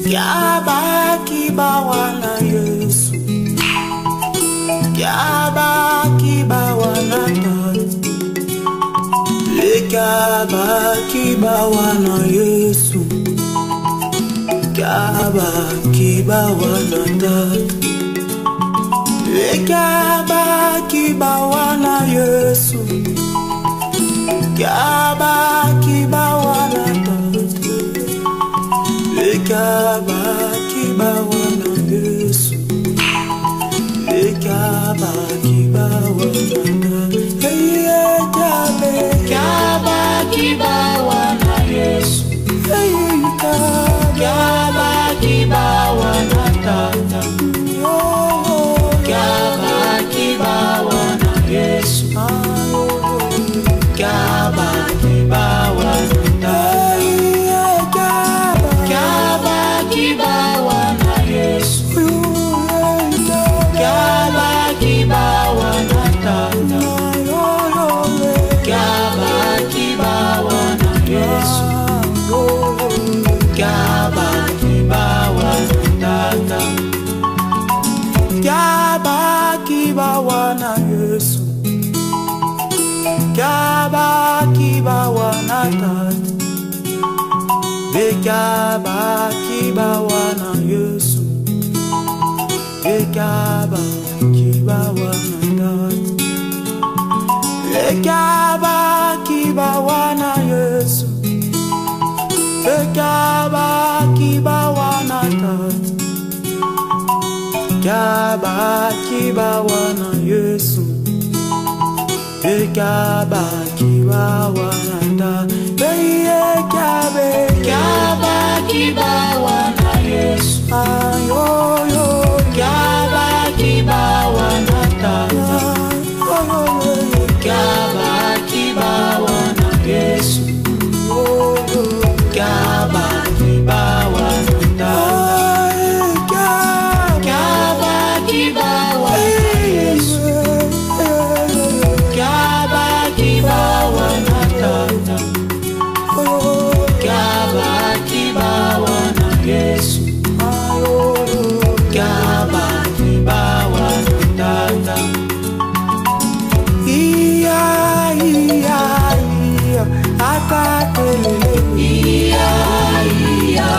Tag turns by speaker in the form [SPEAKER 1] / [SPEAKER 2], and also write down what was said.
[SPEAKER 1] Kyabaki bawana Yesu, kyabaki bawana Tata. Kyabaki bawana Yesu, kyabaki bawana Tata. Kyabaki bawana Yesu, kyabaki bawana Tata. Kyabaki bawana Yesu, kyabaki bawana Tata. Kyabaki bawana Yesu, kyabaki bawana Tata. Kyabaki bawana Yesu, kyabaki bawana Tata. Kyabaki bawana Yesu, kyabaki bawana Tata. Kyabaki bawana Yesu, kyabaki bawana Tata. Kyabaki bawana Yesu, kyabaki bawana Tata. Kyabaki bawana Yesu, kyabaki bawana Tata. Kyabaki bawana Yesu, kyabaki bawana Tata. Kyabaki bawana Yesu, kyabaki bawana Tata. Kyabaki bawana Yesu, kyabaki bawana Tata. Kyabaki bawana Yesu, kyabaki bawana Tata. Kyabaki bawana Yesu, kyabaki bawana Tata. Kyabaki bawana Yesu, kyabaki bawana Tata. Iya iya iya, akatelele. Iya iya.